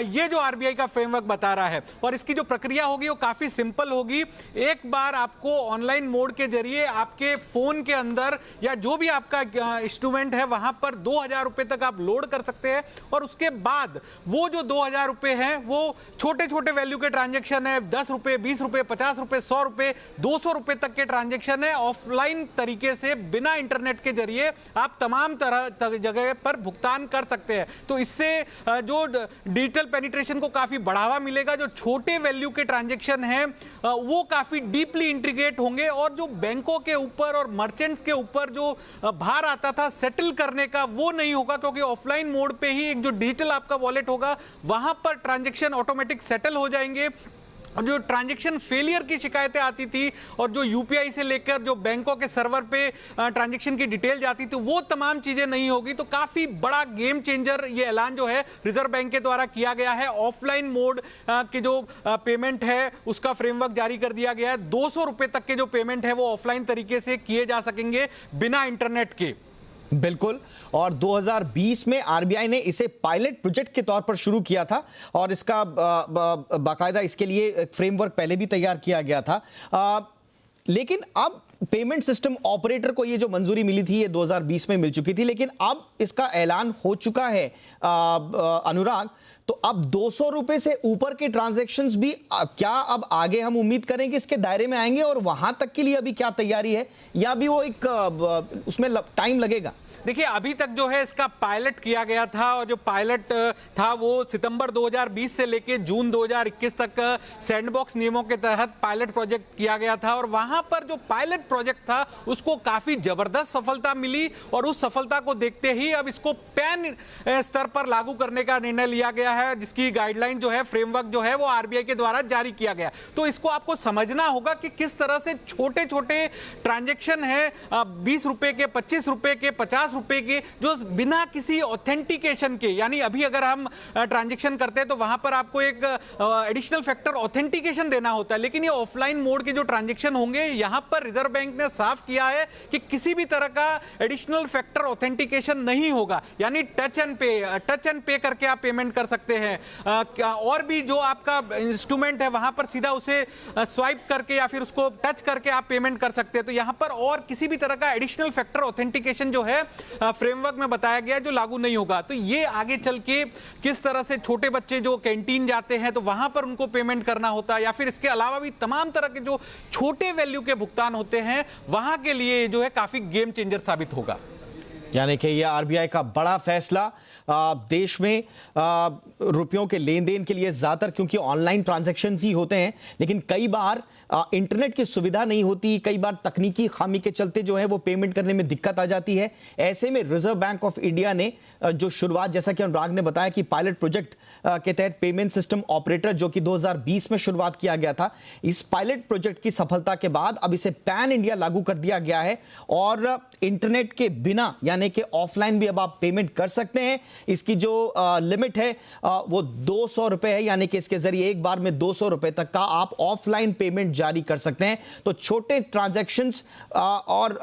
ये जो आरबीआई का फ्रेमवर्क बता रहा है, और इसकी जो प्रक्रिया होगी वो काफी सिंपल होगी। एक बार आपको ऑनलाइन मोड के जरिए आपके फोन के अंदर या जो भी आपका इंस्ट्रूमेंट है वहां पर 2000 रुपए तक आप लोड कर सकते हैं, और उसके बाद वो जो 2000 रुपए हैं वो छोटे छोटे वैल्यू के ट्रांजेक्शन है, 10 रुपए, 20 रुपए, 50 रुपए, 100 रुपए, 200 रुपए तक के ट्रांजेक्शन है। ऑफलाइन तरीके से बिना इंटरनेट के जरिए आप तमाम तरह जगह पर भुगतान कर सकते हैं। तो इससे जो डिजिटल पेनिट्रेशन को काफी बढ़ावा मिलेगा। जो छोटे वैल्यू के ट्रांजैक्शन हैं वो काफी डीपली इंटीग्रेट होंगे, और जो बैंकों के ऊपर और मर्चेंट्स के ऊपर जो भार आता था सेटल करने का वो नहीं होगा, क्योंकि ऑफलाइन मोड पे ही एक जो डिजिटल आपका वॉलेट होगा वहां पर ट्रांजैक्शन ऑटोमेटिक सेटल हो जाएंगे। और जो ट्रांजैक्शन फेलियर की शिकायतें आती थी और जो यूपीआई से लेकर जो बैंकों के सर्वर पे ट्रांजैक्शन की डिटेल जाती थी वो तमाम चीजें नहीं होगी। तो काफी बड़ा गेम चेंजर ये ऐलान जो है रिजर्व बैंक के द्वारा किया गया है। ऑफलाइन मोड के जो पेमेंट है उसका फ्रेमवर्क जारी कर दिया गया है। 200 रुपए तक के जो पेमेंट है वो ऑफलाइन तरीके से किए जा सकेंगे बिना इंटरनेट के। बिल्कुल, और 2020 में आरबीआई ने इसे पायलट प्रोजेक्ट के तौर पर शुरू किया था, और इसका बाकायदा इसके लिए एक फ्रेमवर्क पहले भी तैयार किया गया था। लेकिन अब पेमेंट सिस्टम ऑपरेटर को ये जो मंजूरी मिली थी ये 2020 में मिल चुकी थी, लेकिन अब इसका ऐलान हो चुका है अनुराग। तो अब 200 रुपए से ऊपर के ट्रांजैक्शंस भी क्या अब आगे हम उम्मीद करें कि इसके दायरे में आएंगे, और वहां तक के लिए अभी क्या तैयारी है, या भी वो एक उसमें टाइम लगेगा? देखिए, अभी तक जो है इसका पायलट किया गया था, और जो पायलट था वो सितंबर 2020 से लेकर जून 2021 तक सैंडबॉक्स नियमों के तहत पायलट प्रोजेक्ट किया गया था। और वहां पर जो पायलट प्रोजेक्ट था उसको काफी जबरदस्त सफलता मिली, और उस सफलता को देखते ही अब इसको पैन स्तर पर लागू करने का निर्णय लिया गया है, जिसकी गाइडलाइन जो है, फ्रेमवर्क जो है वो आरबीआई के द्वारा जारी किया गया। तो इसको आपको समझना होगा कि किस तरह से छोटे छोटे ट्रांजेक्शन है 20 रुपए के, 25 रुपए के, 50 रुपए के, जो बिना किसी ऑथेंटिकेशन के, यानी अभी अगर हम ट्रांजैक्शन करते हैं तो वहां पर आपको एक एडिशनल फैक्टर ऑथेंटिकेशन देना होता है, लेकिन ये ऑफलाइन मोड के जो ट्रांजैक्शन होंगे यहां पर रिजर्व बैंक ने साफ किया है कि किसी भी तरह का एडिशनल फैक्टर ऑथेंटिकेशन नहीं होगा। यानी टच एंड पे करके आप पेमेंट कर सकते हैं, और भी जो आपका इंस्ट्रूमेंट है वहां पर सीधा उसे स्वाइप करके या फिर उसको टच करके आप पेमेंट कर सकते हैं। तो यहां पर और किसी भी तरह का एडिशनल फैक्टर ऑथेंटिकेशन जो है फ्रेमवर्क में बताया गया जो लागू नहीं होगा। तो ये आगे चल के किस तरह से छोटे बच्चे जो कैंटीन जाते हैं तो वहां पर उनको पेमेंट करना होता है, या फिर इसके अलावा भी तमाम तरह के जो छोटे वैल्यू के भुगतान होते हैं वहां के लिए जो है काफी गेम चेंजर साबित होगा। यानी कि ये आरबीआई का बड़ा फैसला देश में रुपयों के लेन देन के लिए ज़्यादातर, क्योंकि ऑनलाइन ट्रांजैक्शंस ही होते हैं, लेकिन कई बार इंटरनेट की सुविधा नहीं होती, कई बार तकनीकी खामी के चलते जो है वो पेमेंट करने में दिक्कत आ जाती है। ऐसे में रिजर्व बैंक ऑफ इंडिया ने जो शुरुआत, जैसा कि अनुराग ने बताया कि पायलट प्रोजेक्ट के तहत पेमेंट सिस्टम ऑपरेटर जो कि 2020 में शुरुआत किया गया था, इस पायलट प्रोजेक्ट की सफलता के बाद अब इसे पैन इंडिया लागू कर दिया गया है, और इंटरनेट के बिना यानी कि ऑफलाइन भी अब आप पेमेंट कर सकते हैं। इसकी जो लिमिट है वो 200 रुपए है, यानी कि इसके जरिए एक बार में 200 रुपए तक का आप ऑफलाइन पेमेंट जारी कर सकते हैं। तो छोटे ट्रांजैक्शंस और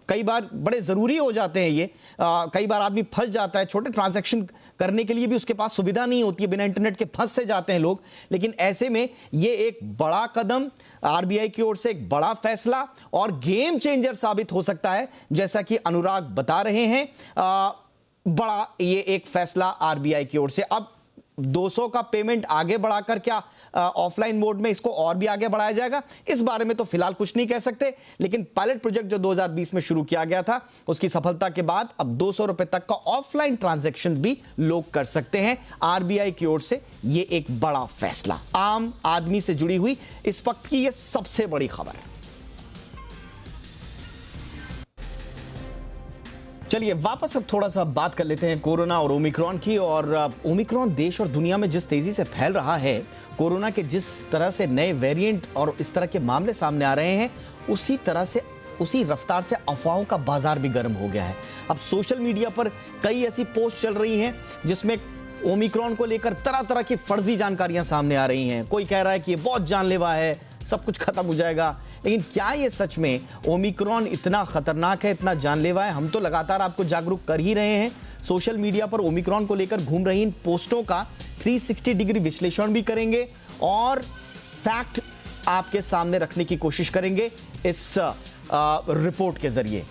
कई बार बड़े जरूरी हो जाते हैं, ये कई बार आदमी फंस जाता है, छोटे ट्रांजैक्शन करने के लिए भी उसके पास सुविधा नहीं होती है, बिना इंटरनेट के फंस से जाते हैं लोग। लेकिन ऐसे में ये एक बड़ा कदम आरबीआई की ओर से, एक बड़ा फैसला और गेम चेंजर साबित हो सकता है, जैसा कि अनुराग बता रहे हैं। बड़ा ये एक फैसला आरबीआई की ओर से। अब 200 का पेमेंट आगे बढ़ाकर क्या ऑफलाइन मोड में इसको और भी आगे बढ़ाया जाएगा, इस बारे में तो फिलहाल कुछ नहीं कह सकते। लेकिन पायलट प्रोजेक्ट जो 2020 में शुरू किया गया था, उसकी सफलता के बाद अब 200 रुपए तक का ऑफलाइन ट्रांजैक्शन भी लोग कर सकते हैं। आरबीआई की ओर से यह एक बड़ा फैसला, आम आदमी से जुड़ी हुई इस वक्त की यह सबसे बड़ी खबर है। चलिए वापस अब थोड़ा सा बात कर लेते हैं कोरोना और ओमिक्रॉन की। और ओमिक्रॉन देश और दुनिया में जिस तेजी से फैल रहा है, कोरोना के जिस तरह से नए वेरिएंट और इस तरह के मामले सामने आ रहे हैं, उसी रफ्तार से अफवाहों का बाजार भी गर्म हो गया है। अब सोशल मीडिया पर कई ऐसी पोस्ट चल रही हैं जिसमें ओमिक्रॉन को लेकर तरह तरह की फर्जी जानकारियां सामने आ रही हैं। कोई कह रहा है कि ये बहुत जानलेवा है, सब कुछ खत्म हो जाएगा। लेकिन क्या ये सच में ओमिक्रॉन इतना खतरनाक है, इतना जानलेवा है? हम तो लगातार आपको जागरूक कर ही रहे हैं। सोशल मीडिया पर ओमिक्रॉन को लेकर घूम रही इन पोस्टों का 360 डिग्री विश्लेषण भी करेंगे और फैक्ट आपके सामने रखने की कोशिश करेंगे इस रिपोर्ट के जरिए।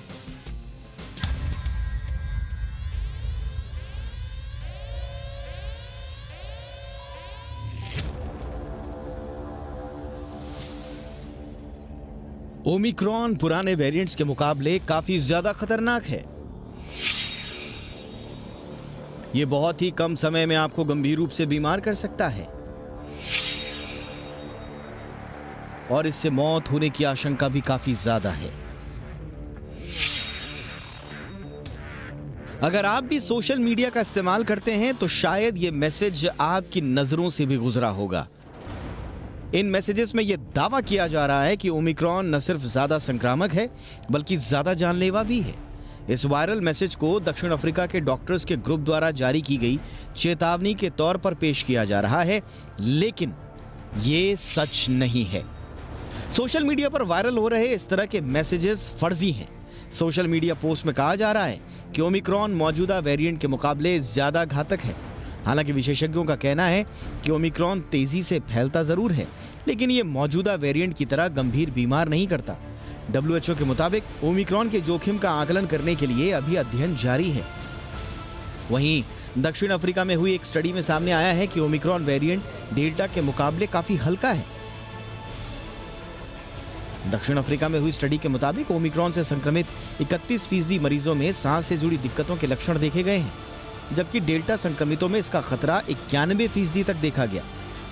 ओमिक्रॉन पुराने वेरिएंट्स के मुकाबले काफी ज्यादा खतरनाक है। यह बहुत ही कम समय में आपको गंभीर रूप से बीमार कर सकता है और इससे मौत होने की आशंका भी काफी ज्यादा है। अगर आप भी सोशल मीडिया का इस्तेमाल करते हैं तो शायद यह मैसेज आपकी नजरों से भी गुजरा होगा। इन मैसेजेस में यह दावा किया जा रहा है कि ओमिक्रॉन न सिर्फ ज्यादा संक्रामक है बल्कि ज्यादा जानलेवा भी है। इस वायरल मैसेज को दक्षिण अफ्रीका के डॉक्टर्स के ग्रुप द्वारा जारी की गई चेतावनी के तौर पर पेश किया जा रहा है, लेकिन यह सच नहीं है। सोशल मीडिया पर वायरल हो रहे इस तरह के मैसेजेस फर्जी हैं। सोशल मीडिया पोस्ट में कहा जा रहा है कि ओमिक्रॉन मौजूदा वेरिएंट के मुकाबले ज्यादा घातक है। हालांकि विशेषज्ञों का कहना है कि ओमिक्रॉन तेजी से फैलता जरूर है, लेकिन यह मौजूदा वेरिएंट की तरह गंभीर बीमार नहीं करता। WHO के मुताबिक ओमिक्रॉन के जोखिम का आकलन करने के लिए अभी अध्ययन जारी है। वहीं दक्षिण अफ्रीका में हुई एक स्टडी में सामने आया है कि ओमिक्रॉन वेरिएंट डेल्टा के मुकाबले काफी हल्का है। दक्षिण अफ्रीका में हुई स्टडी के मुताबिक ओमिक्रॉन से संक्रमित 31% मरीजों में सांस से जुड़ी दिक्कतों के लक्षण देखे गए हैं, जबकि डेल्टा संक्रमितों में इसका खतरा 91% तक देखा गया।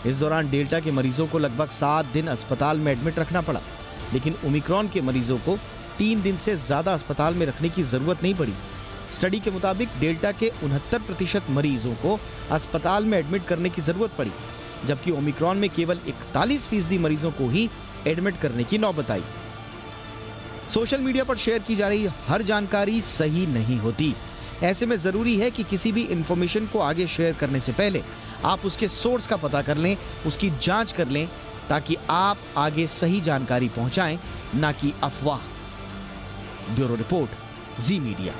इस दौरान डेल्टा के मरीजों को लगभग 7 दिन अस्पताल में एडमिट रखना पड़ा, लेकिन ओमिक्रॉन के मरीजों को 3 दिन से ज्यादा अस्पताल में रखने की जरूरत नहीं पड़ी। स्टडी के मुताबिक डेल्टा के 69% मरीजों को अस्पताल में एडमिट करने की जरूरत पड़ी, जबकि ओमिक्रॉन में केवल 41% मरीजों को ही एडमिट करने की नौबत आई। सोशल मीडिया पर शेयर की जा रही हर जानकारी सही नहीं होती। ऐसे में जरूरी है कि किसी भी इंफॉर्मेशन को आगे शेयर करने से पहले आप उसके सोर्स का पता कर लें, उसकी जांच कर लें, ताकि आप आगे सही जानकारी पहुंचाएं, ना कि अफवाह। ब्यूरो रिपोर्ट, जी मीडिया।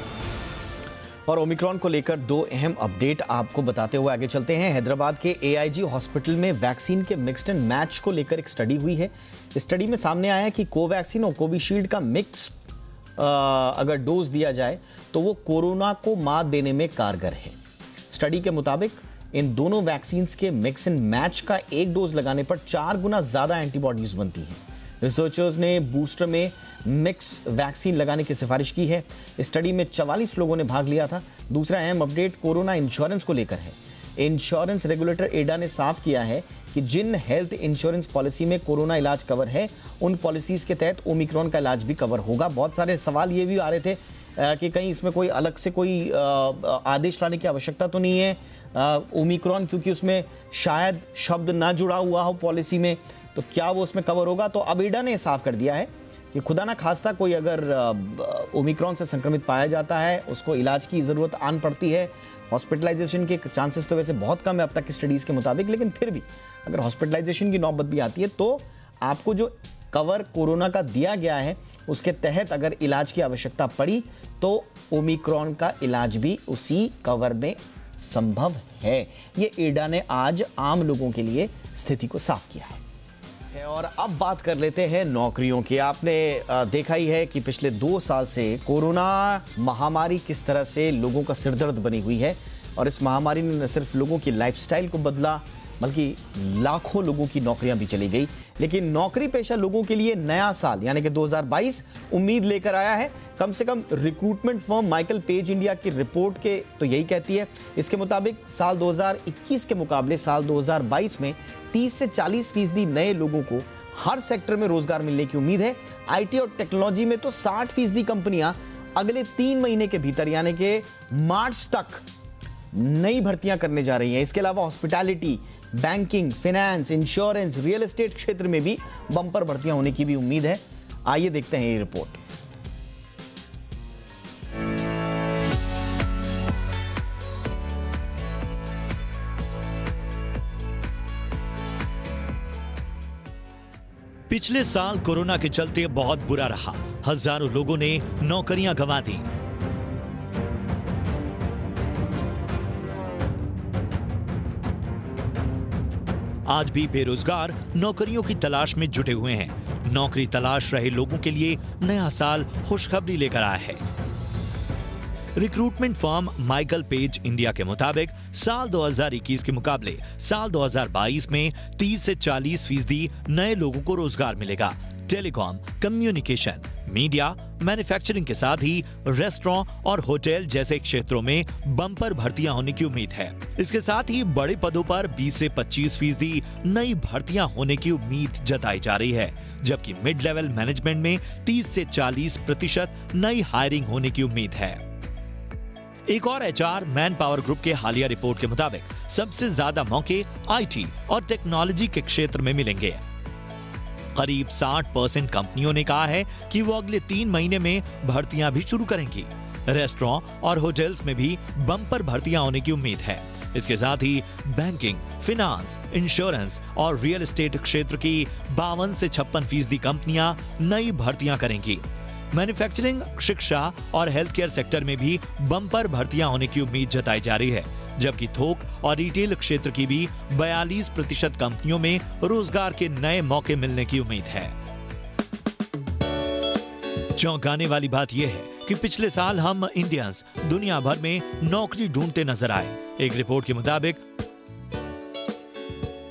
और ओमिक्रॉन को लेकर 2 अहम अपडेट आपको बताते हुए आगे चलते हैं। हैदराबाद के AIG हॉस्पिटल में वैक्सीन के मिक्स्ड एंड मैच को लेकर एक स्टडी हुई है। इस स्टडी में सामने आया है कि कोवैक्सीन और कोविशील्ड का मिक्स अगर डोज दिया जाए तो वो कोरोना को मात देने में कारगर है। स्टडी के मुताबिक इन दोनों वैक्सीन्स के मिक्स एंड मैच का एक डोज लगाने पर 4 गुना ज्यादा एंटीबॉडीज बनती हैं। रिसर्चर्स ने बूस्टर में मिक्स वैक्सीन लगाने की सिफारिश की है। इस स्टडी में 44 लोगों ने भाग लिया था। दूसरा अहम अपडेट कोरोना इंश्योरेंस को लेकर है। इंश्योरेंस रेगुलेटर एडा ने साफ किया है कि जिन हेल्थ इंश्योरेंस पॉलिसी में कोरोना इलाज कवर है, उन पॉलिसीज के तहत ओमिक्रॉन का इलाज भी कवर होगा। बहुत सारे सवाल ये भी आ रहे थे कि कहीं इसमें कोई अलग से कोई आदेश लाने की आवश्यकता तो नहीं है। ओमिक्रॉन क्योंकि उसमें शायद शब्द ना जुड़ा हुआ हो पॉलिसी में, तो क्या वो उसमें कवर होगा? तो अब एडा ने साफ कर दिया है कि खुदा ना खास्ता कोई अगर ओमिक्रॉन से संक्रमित पाया जाता है, उसको इलाज की ज़रूरत आन पड़ती है। हॉस्पिटलाइजेशन के चांसेस तो वैसे बहुत कम है अब तक की स्टडीज़ के मुताबिक, लेकिन फिर भी अगर हॉस्पिटलाइजेशन की नौबत भी आती है तो आपको जो कवर कोरोना का दिया गया है उसके तहत अगर इलाज की आवश्यकता पड़ी तो ओमिक्रॉन का इलाज भी उसी कवर में संभव है। ये एडा ने आज आम लोगों के लिए स्थिति को साफ किया है। और अब बात कर लेते हैं नौकरियों की। आपने देखा ही है कि पिछले 2 साल से कोरोना महामारी किस तरह से लोगों का सिरदर्द बनी हुई है, और इस महामारी ने न सिर्फ लोगों की लाइफस्टाइल को बदला, बल्कि लाखों लोगों की नौकरियां भी चली गई। लेकिन नौकरी पेशा लोगों के लिए नया साल यानी कि 2022 उम्मीद लेकर आया है। कम से कम recruitment firm Michael Page India की रिपोर्ट के तो यही कहती है। इसके मुताबिक साल 2021 के मुकाबले साल 2022 में 30 से 40% नए लोगों को हर सेक्टर में रोजगार मिलने की उम्मीद है। आईटी और टेक्नोलॉजी में तो 60% कंपनियां अगले 3 महीने के भीतर यानी कि मार्च तक नई भर्तियां करने जा रही हैं। इसके अलावा hospitality, banking, finance, insurance, real estate क्षेत्र में भी बम्पर भर्तियां होने की भी उम्मीद है। आइए देखते हैं ये रिपोर्ट। पिछले साल कोरोना के चलते बहुत बुरा रहा। हजारों लोगों ने नौकरियां गंवा दी। आज भी बेरोजगार नौकरियों की तलाश में जुटे हुए हैं। नौकरी तलाश रहे लोगों के लिए नया साल खुशखबरी लेकर आया है। Recruitment firm Michael Page India के मुताबिक साल 2021 के मुकाबले साल 2022 में 30 से 40% नए लोगों को रोजगार मिलेगा। टेलीकॉम, कम्युनिकेशन, मीडिया, मैन्युफैक्चरिंग के साथ ही रेस्टोरेंट और होटल जैसे क्षेत्रों में बम्पर भर्तियां होने की उम्मीद है। इसके साथ ही बड़े पदों पर 20 से 25% नई भर्तियां होने की उम्मीद जताई जा रही है, जबकि मिड लेवल मैनेजमेंट में 30 से 40% नई हायरिंग होने की उम्मीद है। एक और एचआर मैन पावर ग्रुप के हालिया रिपोर्ट के मुताबिक सबसे ज्यादा मौके आईटी और टेक्नोलॉजी के क्षेत्र में मिलेंगे। करीब 60% कंपनियों ने कहा है कि वो अगले 3 महीने में भर्तियां भी शुरू करेंगी। रेस्टोरेंट और होटल्स में भी बम्पर भर्तियां होने की उम्मीद है। इसके साथ ही बैंकिंग, फिनांस, इंश्योरेंस और रियल एस्टेट क्षेत्र की 52 से 56% कंपनियां नई भर्तियां करेंगी। मैन्युफैक्चरिंग, शिक्षा और हेल्थ केयर सेक्टर में भी बम्पर भर्तियां होने की उम्मीद जताई जा रही है, जबकि थोक और रिटेल क्षेत्र की भी 42% कंपनियों में रोजगार के नए मौके मिलने की उम्मीद है। चौंकाने वाली बात यह है कि पिछले साल हम इंडियंस दुनिया भर में नौकरी ढूंढते नजर आए। एक रिपोर्ट के मुताबिक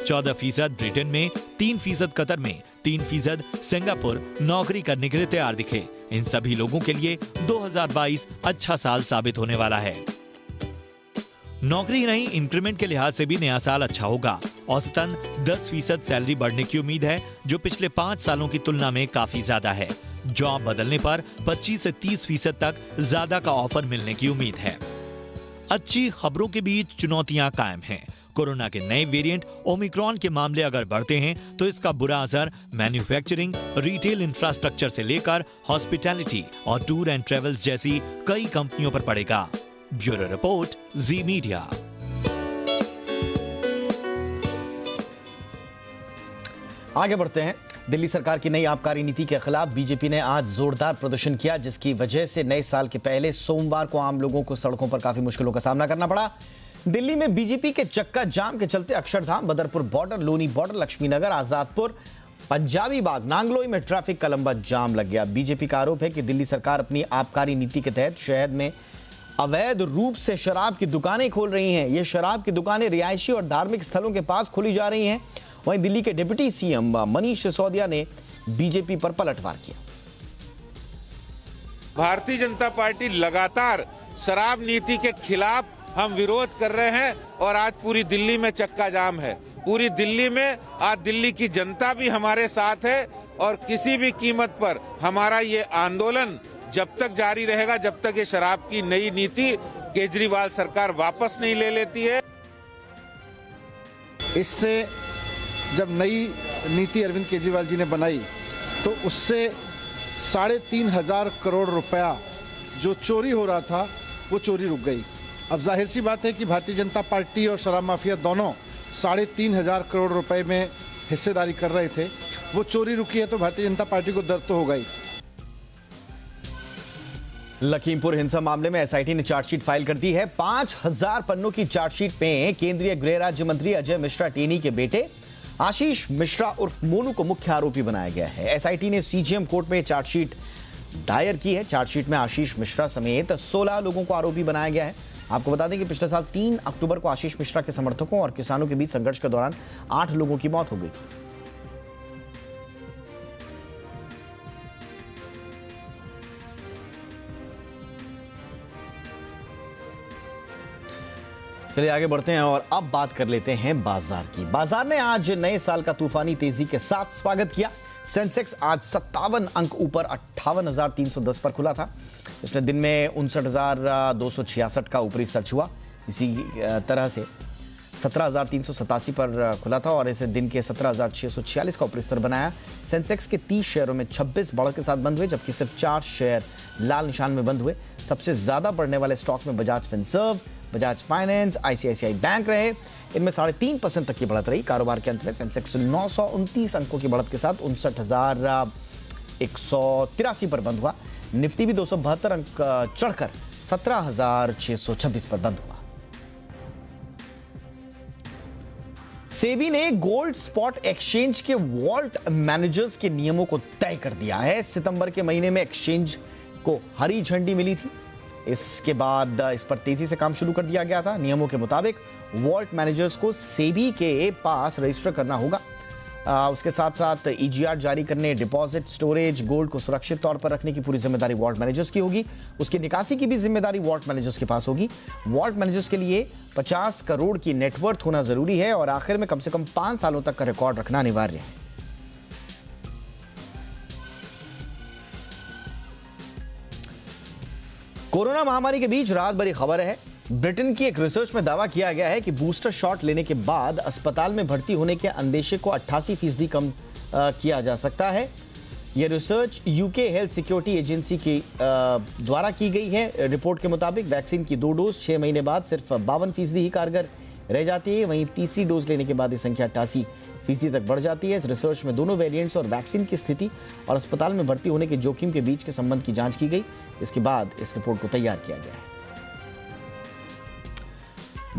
14% ब्रिटेन में, 3% कतर में, 3% सिंगापुर नौकरी करने के लिए तैयार दिखे। इन सभी लोगों के लिए 2022 अच्छा साल साबित होने वाला है। नौकरी ही नहीं, इंक्रीमेंट के लिहाज से भी नया साल अच्छा होगा। औसतन 10% सैलरी बढ़ने की उम्मीद है, जो पिछले 5 सालों की तुलना में काफी ज्यादा है। जॉब बदलने पर 25 से 30% तक ज्यादा का ऑफर मिलने की उम्मीद है। अच्छी खबरों के बीच चुनौतियां कायम हैं। कोरोना के नए वेरिएंट ओमिक्रॉन के मामले अगर बढ़ते हैं तो इसका बुरा असर मैन्युफैक्चरिंग, रिटेल इंफ्रास्ट्रक्चर से लेकर हॉस्पिटैलिटी और टूर एंड ट्रेवल्स जैसी कई कंपनियों पर पड़ेगा। ब्यूरो रिपोर्ट, जी मीडिया। आगे बढ़ते हैं। दिल्ली सरकार की नई आबकारी नीति के खिलाफ बीजेपी ने आज जोरदार प्रदर्शन किया, जिसकी वजह से नए साल के पहले सोमवार को आम लोगों को सड़कों पर काफी मुश्किलों का सामना करना पड़ा। दिल्ली में बीजेपी के चक्का जाम के चलते अक्षरधाम, बदरपुर बॉर्डर, लोनी बॉर्डर, लक्ष्मीनगर, आजादपुर, पंजाबी बाग, नांगलोई में ट्रैफिक का लंबा जाम लग गया। बीजेपी का आरोप है कि दिल्ली सरकार अपनी आबकारी नीति के तहत शहर में अवैध रूप से शराब की दुकानें खोल रही हैं। ये शराब की दुकानें रिहायशी और धार्मिक स्थलों के पास खोली जा रही हैं। वहीं दिल्ली के डिप्टी सीएम मनीष सिसोदिया ने बीजेपी पर पलटवार किया। भारतीय जनता पार्टी लगातार शराब नीति के खिलाफ हम विरोध कर रहे हैं और आज पूरी दिल्ली में चक्का जाम है। पूरी दिल्ली में आज दिल्ली की जनता भी हमारे साथ है और किसी भी कीमत पर हमारा ये आंदोलन जब तक जारी रहेगा, जब तक ये शराब की नई नीति केजरीवाल सरकार वापस नहीं ले लेती है। इससे जब नई नीति अरविंद केजरीवाल जी ने बनाई तो उससे 3,500 करोड़ रुपया जो चोरी हो रहा था वो चोरी रुक गई। अब जाहिर सी बात है कि भारतीय जनता पार्टी और शराब माफिया दोनों 3,500 करोड़ रुपए में हिस्सेदारी कर रहे थे, वो चोरी रुकी है तो भारतीय जनता पार्टी को दर्द तो होगा ही। लखीमपुर हिंसा मामले में एसआईटी ने चार्जशीट फाइल कर दी है। 5,000 पन्नों की चार्जशीट में केंद्रीय गृह राज्य मंत्री अजय मिश्रा टेनी के बेटे आशीष मिश्रा उर्फ मोनू को मुख्य आरोपी बनाया गया है। एसआईटी ने सीजेएम कोर्ट में चार्जशीट दायर की है। चार्जशीट में आशीष मिश्रा समेत 16 लोगों को आरोपी बनाया गया है। आपको बता दें कि पिछले साल 3 अक्टूबर को आशीष मिश्रा के समर्थकों और किसानों के बीच संघर्ष के दौरान 8 लोगों की मौत हो गई थी। चलिए आगे बढ़ते हैं और अब बात कर लेते हैं बाजार की। बाजार ने आज नए साल का तूफानी तेजी के साथ स्वागत किया। सेंसेक्स आज 57 अंक ऊपर 58,310 पर खुला था। इसने दिन में 59,266 का ऊपरी सर्च हुआ। इसी तरह से 17,387 पर खुला था और इसे दिन के 17,646 का ऊपरी स्तर बनाया। सेंसेक्स के 30 शेयरों में 26 बढ़त के साथ बंद हुए, जबकि सिर्फ 4 शेयर लाल निशान में बंद हुए। सबसे ज्यादा बढ़ने वाले स्टॉक में Bajaj Finserv, Bajaj finance, ICICI bank रहे। इनमें 3.5% तक की बढ़त रही। कारोबार के अंत में सेंसेक्स 929 अंकों की बढ़त के साथ 59,183 पर बंद हुआ। निफ्टी भी 272 अंक चढ़कर 17,626 पर बंद हुआ। सेबी ने गोल्ड स्पॉट एक्सचेंज के वॉल्ट मैनेजर्स के नियमों को तय कर दिया है। सितंबर के महीने में एक्सचेंज को हरी झंडी मिली थी। इसके बाद इस पर तेजी से काम शुरू कर दिया गया था। नियमों के मुताबिक वॉल्ट मैनेजर्स को सेबी के पास रजिस्टर करना होगा। उसके साथ साथ ईजीआर जारी करने, डिपॉजिट, स्टोरेज, गोल्ड को सुरक्षित तौर पर रखने की पूरी जिम्मेदारी वॉल्ट मैनेजर्स की होगी। उसकी निकासी की भी जिम्मेदारी वॉल्ट मैनेजर्स के पास होगी। वॉल्ट मैनेजर्स के लिए 50 करोड़ की नेटवर्थ होना जरूरी है और आखिर में कम से कम 5 सालों तक का रिकॉर्ड रखना अनिवार्य है। कोरोना महामारी के बीच रात भरी खबर है। ब्रिटेन की एक रिसर्च में दावा किया गया है कि बूस्टर शॉट लेने के बाद अस्पताल में भर्ती होने के अंदेशे को 88% कम किया जा सकता है। यह research UK health security agency की द्वारा की गई है। रिपोर्ट के मुताबिक वैक्सीन की 2 डोज 6 महीने बाद सिर्फ 52% ही कारगर रह जाती है। वहीं तीसरी डोज लेने के बाद ये संख्या 88% तक बढ़ जाती है। इस रिसर्च में दोनों वेरिएंट्स और वैक्सीन की स्थिति और अस्पताल में भर्ती होने के जोखिम के बीच के संबंध की जांच की गई। इसके बाद इस रिपोर्ट को तैयार किया गया है।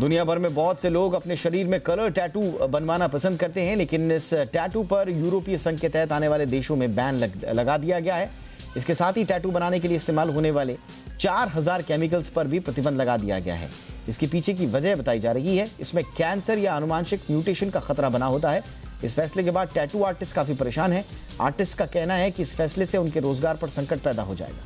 दुनिया भर में बहुत से लोग अपने शरीर में कलर टैटू बनवाना पसंद करते हैं, लेकिन इस टैटू पर यूरोपीय संघ के तहत आने वाले देशों में बैन लगा दिया गया है। इसके साथ ही टैटू बनाने के लिए इस्तेमाल होने वाले 4000 केमिकल्स पर भी प्रतिबंध लगा दिया गया है। इसके पीछे की वजह बताई जा रही है, इसमें कैंसर या आनुवांशिक म्यूटेशन का खतरा बना होता है। इस फैसले के बाद टैटू आर्टिस्ट काफी परेशान है। आर्टिस्ट का कहना है कि इस फैसले से उनके रोजगार पर संकट पैदा हो जाएगा।